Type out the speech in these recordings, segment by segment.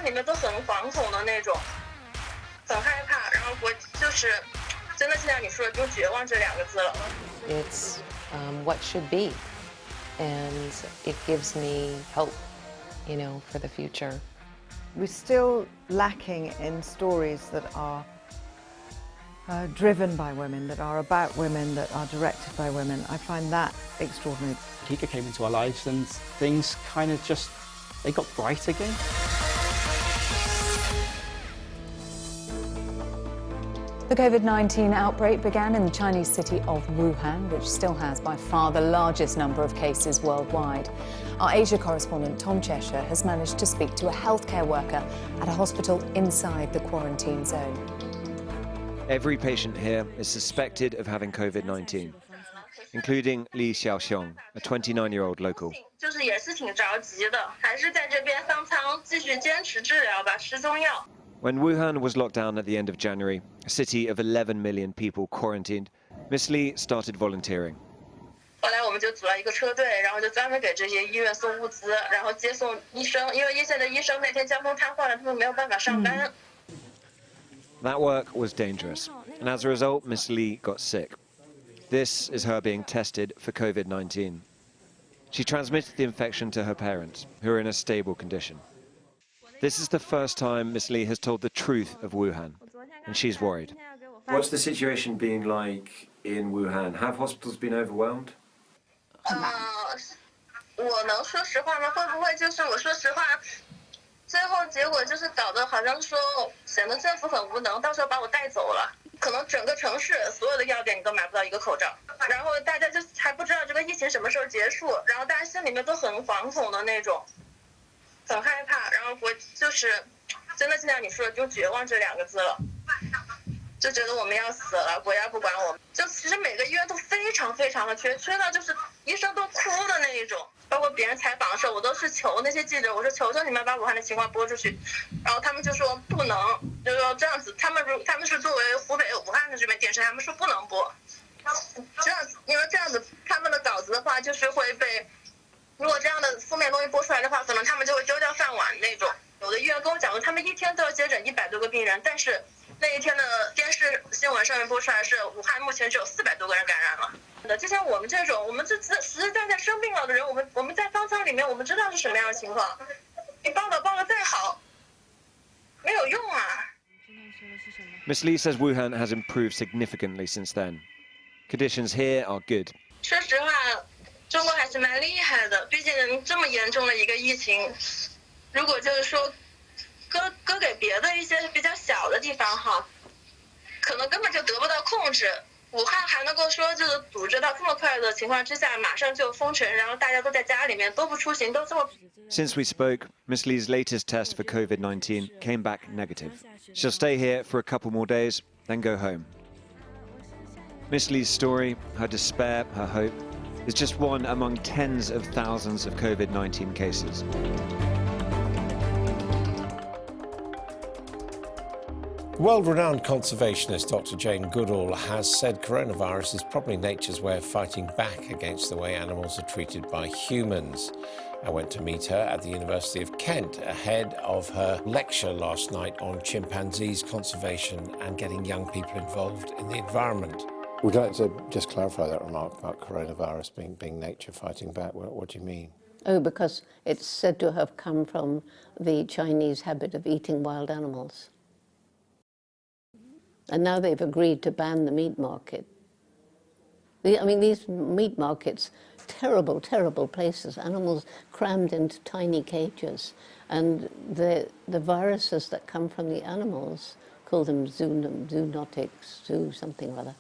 里面都很惶恐的那种，很害怕。然后我就是真的就像你说的，用绝望这2个字了。It's what should be, and it gives me hope, you know, for the future. We're still lacking in stories that are driven by women, that are about women, that are directed by women. I find that extraordinary. Kika came into our lives and things kind of just, they got bright again. The COVID-19 outbreak began in the Chinese city of Wuhan, which still has by far the largest number of cases worldwide. Our Asia correspondent Tom Cheshire has managed to speak to a healthcare worker at a hospital inside the quarantine zone. Every patient here is suspected of having COVID-19, including Li Xiaoxiong, a 29-year-old local. 就是也是挺着急的，还是在这边方舱继续坚持治疗吧，吃中药。 When Wuhan was locked down at the end of January, a city of 11 million people quarantined, Miss Li started volunteering. 后来我们就组了一个车队，然后就专门给这些医院送物资，然后接送医生，因为一线的医生那天交通瘫痪了，他们没有办法上班。 That work was dangerous, and as a result, Miss Li got sick. This is her being tested for COVID-19. She transmitted the infection to her parents, who are in a stable condition. This is the first time Miss Li has told the truth of Wuhan, and she's worried. What's the situation being like in Wuhan? Have hospitals been overwhelmed? 我能说实话吗？会不会就是我说实话，最后结果就是搞得好像说显得政府很无能，到时候把我带走了，可能整个城市所有的药店你都买不到一个口罩，然后大家就还不知道这个疫情什么时候结束，然后大家心里面都很惶恐的那种，很害怕，然后我就是真的就像你说的，用绝望这2个字了。 就觉得我们要死了，国家不管我们。就其实每个医院都非常非常的缺，缺到就是医生都哭的那一种。包括别人采访的时候，我都是求那些记者，我说求求你们把武汉的情况播出去，然后他们就说不能，就说这样子，他们是作为湖北武汉的这边电视台，他们说不能播。这样，因为这样子他们的稿子的话，就是会被，如果这样的负面东西播出来的话，可能他们就会丢掉饭碗那种。有的医院跟我讲说，他们一天都要接诊100多个病人，但是。 那一天的电视新闻上面播出来是武汉目前只有400多个人感染了。就像我们这种，我们这实实在在生病了的人，我们在方舱里面，我们知道是什么样的情况。你报道再好，没有用啊。Miss Li says Wuhan has improved significantly since then. Conditions here are good. 说实话，中国还是蛮厉害的，毕竟这么严重的一个疫情，如果就是说。 割给别的一些比较小的地方哈，可能根本就得不到控制。武汉还能够说就是组织到这么快的情况之下，马上就封城，然后大家都在家里面都不出行，都这么。Since we spoke, Miss Li's latest test for COVID-19 came back negative. She'll stay here for a couple more days, then go home. Miss Li's story, her despair, her hope, is just one among tens of thousands of COVID-19 cases. World-renowned conservationist Dr. Jane Goodall has said coronavirus is probably nature's way of fighting back against the way animals are treated by humans. I went to meet her at the University of Kent ahead of her lecture last night on chimpanzees, conservation and getting young people involved in the environment. Would you like to just clarify that remark about coronavirus being nature fighting back? What do you mean? Oh, because it's said to have come from the Chinese habit of eating wild animals. And now they've agreed to ban the meat market. I mean, these meat markets, terrible, terrible places, animals crammed into tiny cages. And the viruses that come from the animals, call them zoonotics, something or other,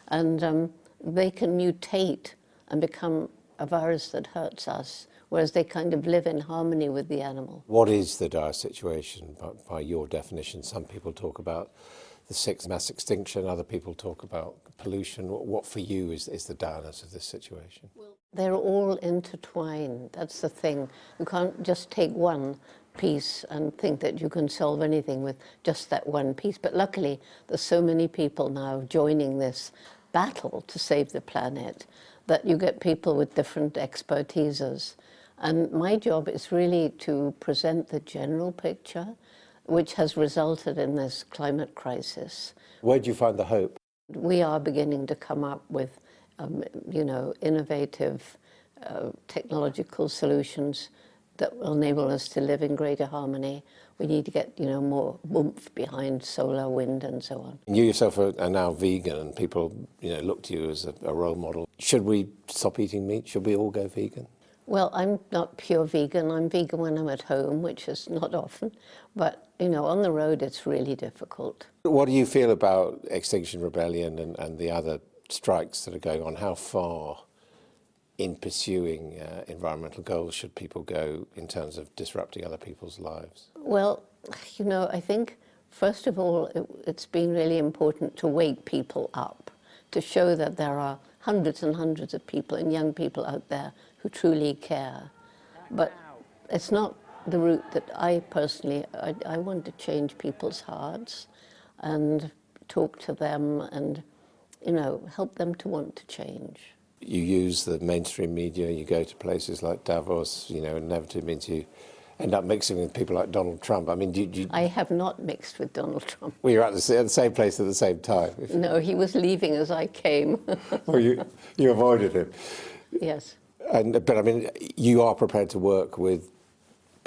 and they can mutate and become a virus that hurts us, whereas they kind of live in harmony with the animal. What is the dire situation by your definition? Some people talk about the sixth mass extinction, other people talk about pollution. What for you is the direness of this situation? They're all intertwined, that's the thing. You can't just take one piece and think that you can solve anything with just that one piece. But luckily, there's so many people now joining this battle to save the planet that you get people with different expertises. And my job is really to present the general picture which has resulted in this climate crisis. Where do you find the hope? We are beginning to come up with, you know, innovative technological solutions that will enable us to live in greater harmony. We need to get, you know, more oomph behind solar, wind, and so on. You yourself are now vegan, and people, you know, look to you as a role model. Should we stop eating meat? Should we all go vegan? Well, I'm not pure vegan. I'm vegan when I'm at home, which is not often. But, you know, on the road, it's really difficult. What do you feel about Extinction Rebellion and the other strikes that are going on? How far in pursuing environmental goals should people go in terms of disrupting other people's lives? Well, you know, I think, first of all, it's been really important to wake people up, to show that there are hundreds and hundreds of people and young people out there who truly care. But it's not the route that I personally, I want to change people's hearts and talk to them and, you know, help them to want to change. You use the mainstream media, you go to places like Davos, you know, inevitably means you end up mixing with people like Donald Trump. I mean, I have not mixed with Donald Trump. Well, you're at the same place at the same time. No, he was leaving as I came. Well, you avoided him. Yes. But I mean, you are prepared to work with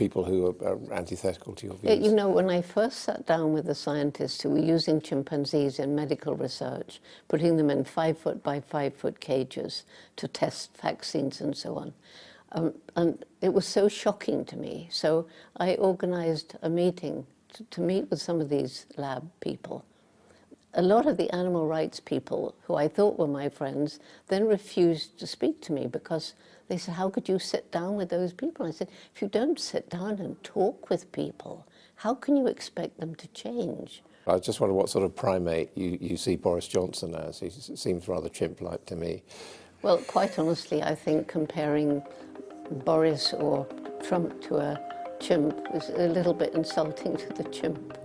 people who are antithetical to your views? You know, when I first sat down with the scientists who were using chimpanzees in medical research, putting them in 5-foot by 5-foot cages to test vaccines and so on, and it was so shocking to me. So I organized a meeting to meet with some of these lab people. A lot of the animal rights people, who I thought were my friends, then refused to speak to me because they said, how could you sit down with those people? I said, if you don't sit down and talk with people, how can you expect them to change? I just wonder what sort of primate you see Boris Johnson as. He seems rather chimp-like to me. Well, quite honestly, I think comparing Boris or Trump to a chimp is a little bit insulting to the chimp.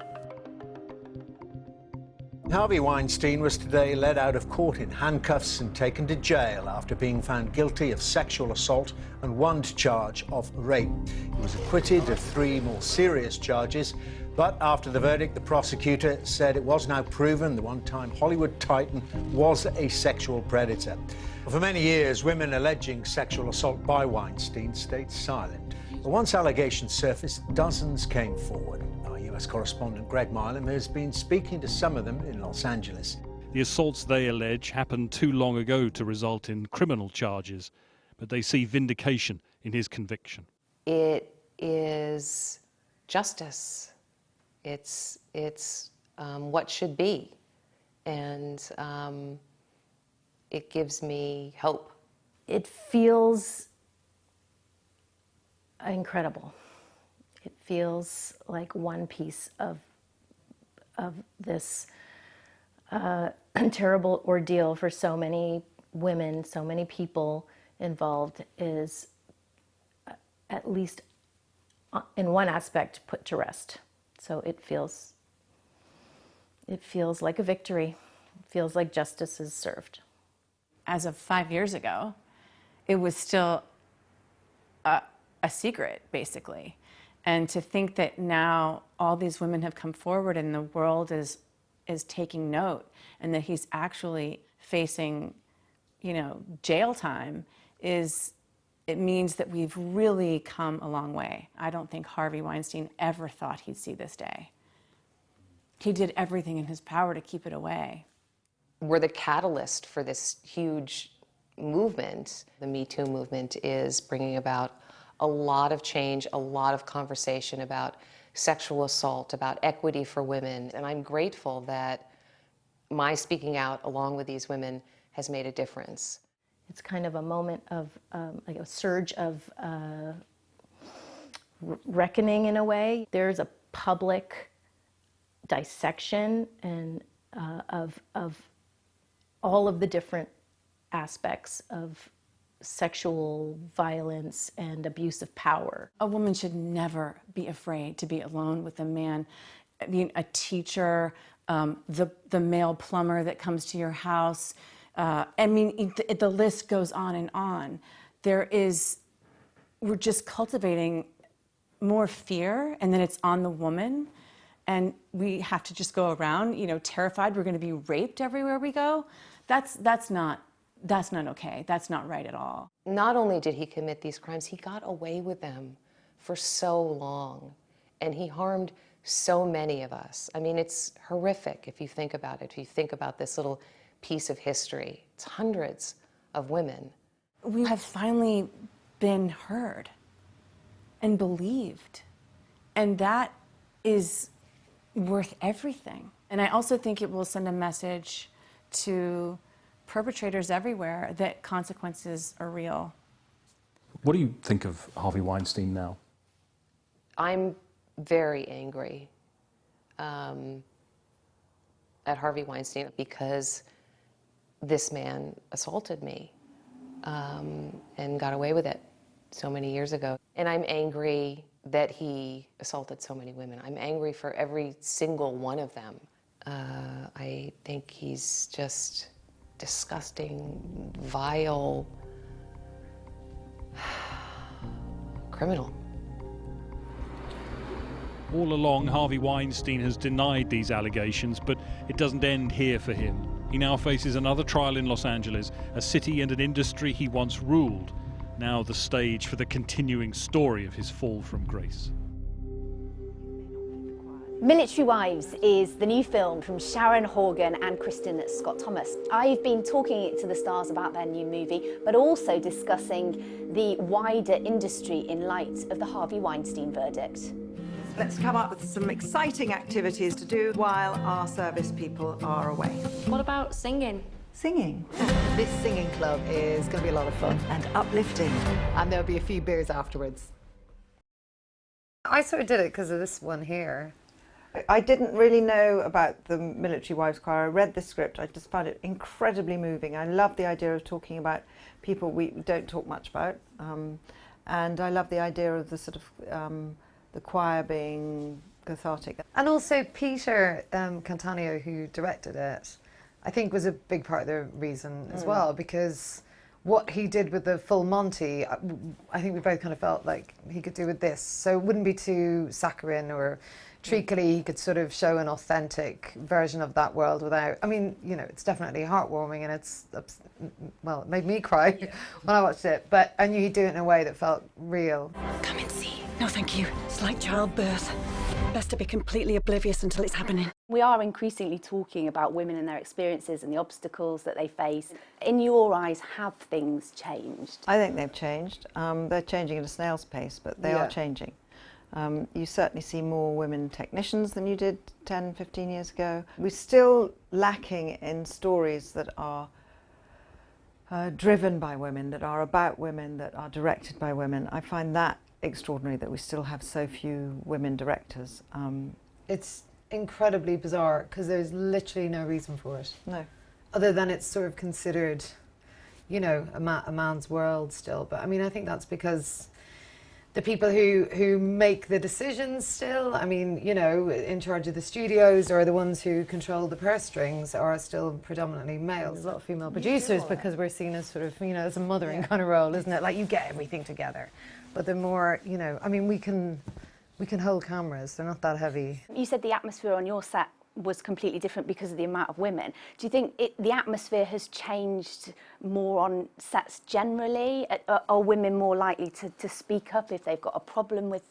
Harvey Weinstein was today led out of court in handcuffs and taken to jail after being found guilty of sexual assault and one charge of rape. He was acquitted of 3 more serious charges, but after the verdict, the prosecutor said it was now proven the one-time Hollywood titan was a sexual predator. For many years, women alleging sexual assault by Weinstein stayed silent. But once allegations surfaced, dozens came forward. US correspondent Greg Milam has been speaking to some of them in Los Angeles. The assaults they allege happened too long ago to result in criminal charges, but they see vindication in his conviction. It is justice. It's what should be, and it gives me hope. It feels incredible. It feels like one piece of this terrible ordeal for so many women, so many people involved is at least in one aspect put to rest. So it feels like a victory. It feels like justice is served. As of 5 years ago, it was still a secret, basically. And to think that now all these women have come forward and the world is taking note, and that he's actually facing, you know, jail time, it means that we've really come a long way. I don't think Harvey Weinstein ever thought he'd see this day. He did everything in his power to keep it away. We're the catalyst for this huge movement. The Me Too movement is bringing about a lot of change, a lot of conversation about sexual assault, about equity for women. And I'm grateful that my speaking out along with these women has made a difference. It's kind of a moment of like a surge of reckoning in a way. There's a public dissection and of all of the different aspects of sexual violence and abuse of power. A woman should never be afraid to be alone with a man. I mean, a teacher, the male plumber that comes to your house. I mean, the list goes on and on. We're just cultivating more fear, and then it's on the woman. and we have to just go around, you know, terrified we're going to be raped everywhere we go. That's not okay. That's not right at all. Not only did he commit these crimes, he got away with them for so long, and he harmed so many of us. I mean, it's horrific if you think about it. If you think about this little piece of history, it's hundreds of women. We have finally been heard and believed, and that is worth everything. And I also think it will send a message to perpetrators everywhere that consequences are real. What do you think of Harvey Weinstein now? I'm very angry at Harvey Weinstein because this man assaulted me and got away with it so many years ago. And I'm angry that he assaulted so many women. I'm angry for every single one of them. I think he's just disgusting, vile criminal. All along, Harvey Weinstein has denied these allegations, but it doesn't end here for him. He now faces another trial in Los Angeles, a city and an industry he once ruled, now the stage for the continuing story of his fall from grace. Military Wives is the new film from Sharon Horgan and Kristen Scott Thomas. I've been talking to the stars about their new movie, but also discussing the wider industry in light of the Harvey Weinstein verdict. Let's come up with some exciting activities to do while our service people are away. What about singing? Singing? This singing club is going to be a lot of fun. And uplifting. And there'll be a few beers afterwards. I sort of did it because of this one here. I didn't really know about the Military Wives Choir. I read the script. I just found it incredibly moving. I love the idea of talking about people we don't talk much about. And I love the idea of the sort of the choir being cathartic. And also Peter Cantanio, who directed it, I think was a big part of the reason as well, because what he did with the full Monty, I think we both kind of felt like he could do with this. So it wouldn't be too saccharine or treacly. He could sort of show an authentic version of that world without, I mean, you know, it's definitely heartwarming and it's, well, it made me cry when I watched it, but I knew he'd do it in a way that felt real. Come and see. No, thank you. It's like childbirth. Best to be completely oblivious until it's happening. We are increasingly talking about women and their experiences and the obstacles that they face. In your eyes, have things changed? I think they've changed. They're changing at a snail's pace, but they are changing. You certainly see more women technicians than you did 10, 15 years ago. We're still lacking in stories that are driven by women, that are about women, that are directed by women. I find that extraordinary that we still have so few women directors. It's incredibly bizarre because there's literally no reason for it. No. Other than it's sort of considered, you know, a man's world still. But I mean, I think that's because the people who make the decisions still, I mean, you know, in charge of the studios or the ones who control the purse strings are still predominantly male. There's a lot of female producers because we're seen as sort of, you know, as a mothering kind of role, isn't it? Like you get everything together. But the more, you know, I mean, we can hold cameras, they're not that heavy. You said the atmosphere on your set was completely different because of the amount of women. Do you think the atmosphere has changed more on sets generally? Are women more likely to speak up if they've got a problem with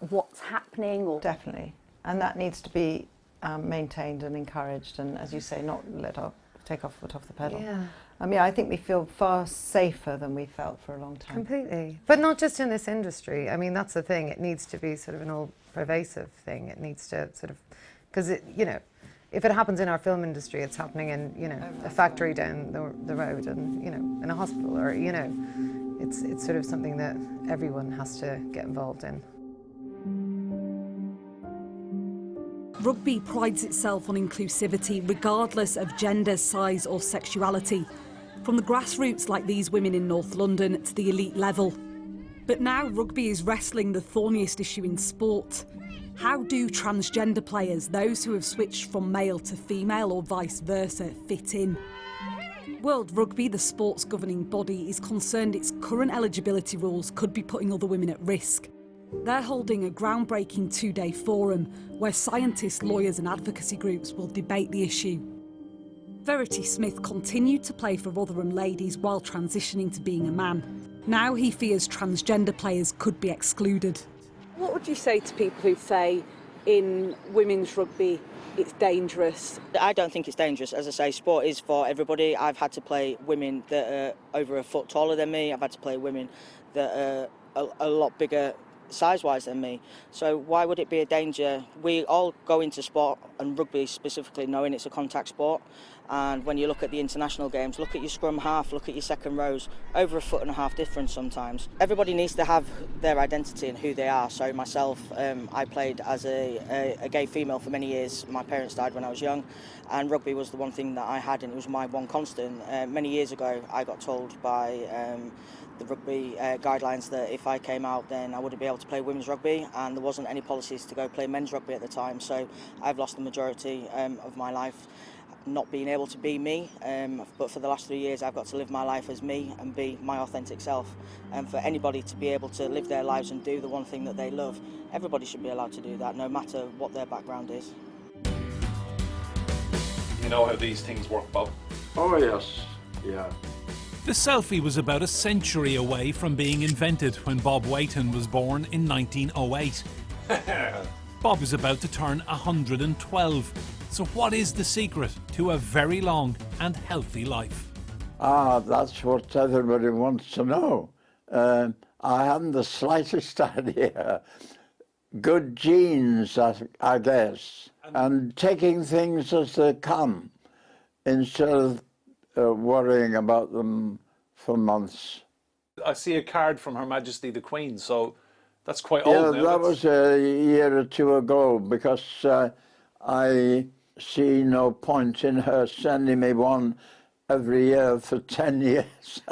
what's happening? Or Definitely. And that needs to be maintained and encouraged and, as you say, not take off foot off the pedal. Yeah. I mean, I think we feel far safer than we felt for a long time. Completely. But not just in this industry. I mean, that's the thing. It needs to be sort of an all-pervasive thing. It needs to sort of, because, you know, if it happens in our film industry, it's happening in, you know, a factory down the road and, you know, in a hospital or, you know, it's sort of something that everyone has to get involved in. Rugby prides itself on inclusivity, regardless of gender, size or sexuality. From the grassroots like these women in North London to the elite level. But now rugby is wrestling the thorniest issue in sport. How do transgender players, those who have switched from male to female or vice versa, fit in? World Rugby, the sport's governing body, is concerned its current eligibility rules could be putting other women at risk. They're holding a groundbreaking two-day forum where scientists, lawyers and advocacy groups will debate the issue. Verity Smith continued to play for Rotherham Ladies while transitioning to being a man. Now he fears transgender players could be excluded. What would you say to people who say in women's rugby it's dangerous? I don't think it's dangerous. As I say, sport is for everybody. I've had to play women that are over a foot taller than me. I've had to play women that are a lot bigger size-wise than me. So why would it be a danger? We all go into sport, and rugby specifically, knowing it's a contact sport. And when you look at the international games, look at your scrum half, look at your second rows, over a foot and a half difference sometimes. Everybody needs to have their identity and who they are. So myself, I played as a gay female for many years. My parents died when I was young, and rugby was the one thing that I had, and it was my one constant. Many years ago, I got told by the rugby guidelines that if I came out, then I wouldn't be able to play women's rugby, and there wasn't any policies to go play men's rugby at the time. So I've lost the majority of my life not being able to be me, but for the last 3 years I've got to live my life as me and be my authentic self. And for anybody to be able to live their lives and do the one thing that they love, everybody should be allowed to do that, no matter what their background is. You know how these things work, Bob? Oh yes, yeah. The selfie was about a century away from being invented when Bob Wayton was born in 1908. Bob is about to turn 112. So what is the secret to a very long and healthy life? That's what everybody wants to know. I haven't the slightst idea. Good genes, I guess, and taking things as they come instead of worrying about them for months. I see a card from Her Majesty the Queen, so that's quite old now. Yeah, that was a year or two ago, because I see no point in her sending me one every year for 10 years.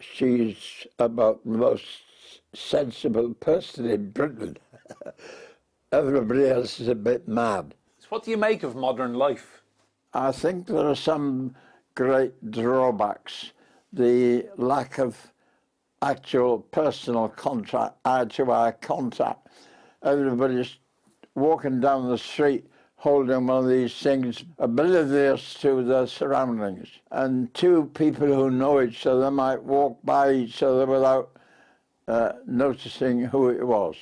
She's about the most sensible person in Britain. Everybody else is a bit mad. So what do you make of modern life? I think there are some great drawbacks. The lack of actual personal contact, eye-to-eye contact. Everybody's walking down the street holding one of these things, oblivious to their surroundings. And two people who know each other might walk by each other without noticing who it was.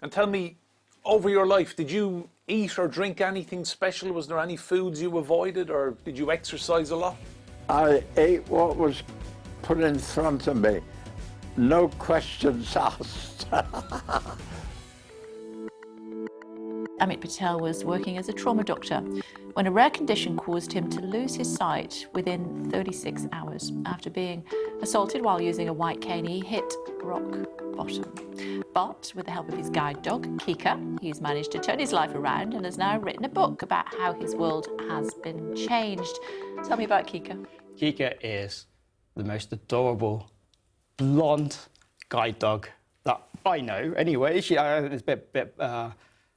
And tell me, over your life, did you eat or drink anything special? Was there any foods you avoided, or did you exercise a lot? I ate what was put in front of me. No questions asked. Amit Patel was working as a trauma doctor when a rare condition caused him to lose his sight within 36 hours. After being assaulted while using a white cane, he hit rock bottom. But with the help of his guide dog, Kika, he's managed to turn his life around and has now written a book about how his world has been changed. Tell me about Kika. Kika is the most adorable, blonde guide dog that I know. Anyway, she is a bit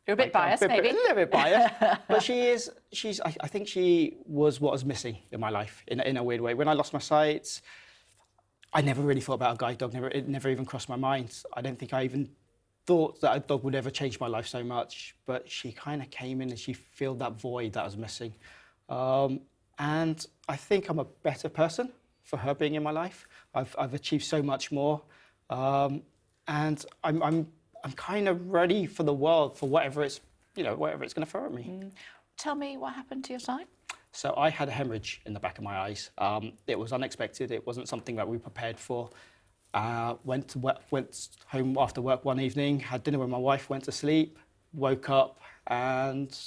you're a bit biased, maybe. A little bit biased, but I think she was what was missing in my life, in a weird way. When I lost my sight, I never really thought about a guide dog. It never even crossed my mind. I don't think I even thought that a dog would ever change my life so much, but she kind of came in and she filled that void that was missing. And I think I'm a better person for her being in my life. I've achieved so much more, and I'm kind of ready for the world, for whatever it's going to throw at me. Tell me what happened to your sight. So I had a hemorrhage in the back of my eyes. It was unexpected. It wasn't something that we prepared for. Went home after work one evening, had dinner with my wife, went to sleep, woke up and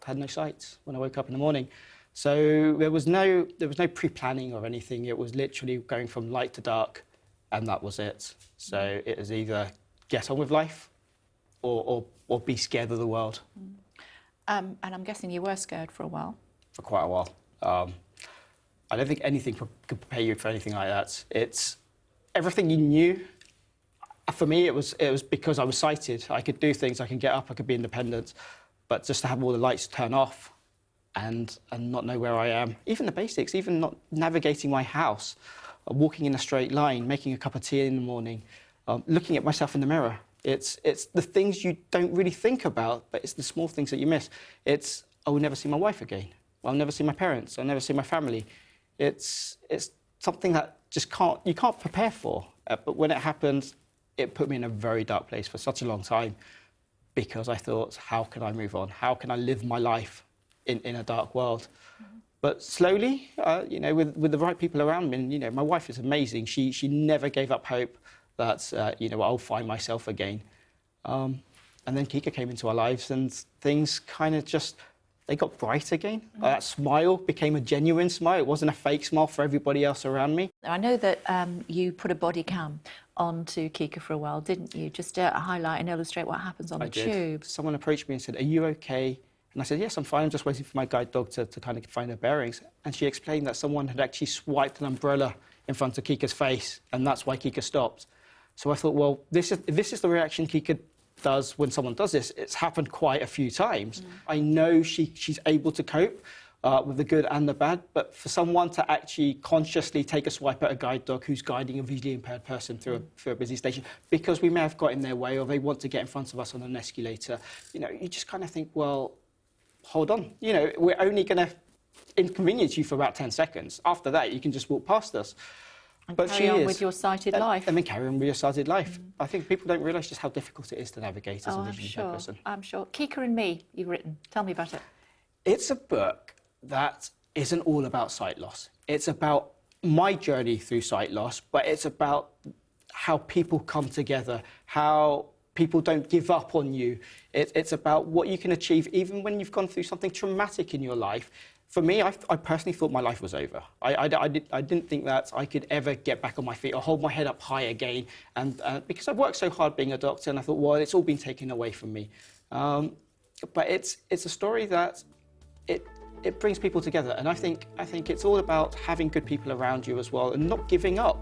had no sight when I woke up in the morning. So there was no pre-planning or anything. It was literally going from light to dark, and that was it. So it was either get on with life or be scared of the world. And I'm guessing you were scared for a while. For quite a while. I don't think anything could prepare you for anything like that. It's everything you knew. For me, it was because I was sighted. I could do things, I could get up, I could be independent. But just to have all the lights turn off and not know where I am, even the basics, even not navigating my house, walking in a straight line, making a cup of tea in the morning, looking at myself in the mirror. It's the things you don't really think about, but it's the small things that you miss. It's, I will never see my wife again. I'll never see my parents. I'll never see my family. It's something that just you can't prepare for. But when it happened, it put me in a very dark place for such a long time, because I thought, how can I move on? How can I live my life in a dark world? But slowly, you know, with the right people around me, and, you know, my wife is amazing. She never gave up hope that, you know, I'll find myself again. And then Kika came into our lives, and things kind of just, they got bright again. That smile became a genuine smile. It wasn't a fake smile for everybody else around me. I know that you put a body cam onto Kika for a while, didn't you? Just to highlight and illustrate what happens on the tube. Someone approached me and said, "Are you okay?" And I said, "Yes, I'm fine. I'm just waiting for my guide dog to kind of find her bearings." And she explained that someone had actually swiped an umbrella in front of Kika's face, and that's why Kika stopped. So I thought, well, if this is the reaction Kika does when someone does this. It's happened quite a few times. I know she's able to cope with the good and the bad, but for someone to actually consciously take a swipe at a guide dog who's guiding a visually impaired person through a busy station, because we may have got in their way or they want to get in front of us on an escalator, you know, you just kind of think, well, hold on, you know, we're only going to inconvenience you for about 10 seconds. After that, you can just walk past us. And but carry on with your sighted life. And then carry on with your sighted life. I think people don't realise just how difficult it is to navigate as a visually impaired person. I'm sure. Kika and Me, you've written. Tell me about it. It's a book that isn't all about sight loss. It's about my journey through sight loss, but it's about how people come together, how people don't give up on you. It's about what you can achieve even when you've gone through something traumatic in your life. For me, I personally thought my life was over. I didn't think that I could ever get back on my feet or hold my head up high again. And because I've worked so hard being a doctor, and I thought, well, it's all been taken away from me. But it's a story that it brings people together. And I think it's all about having good people around you as well and not giving up.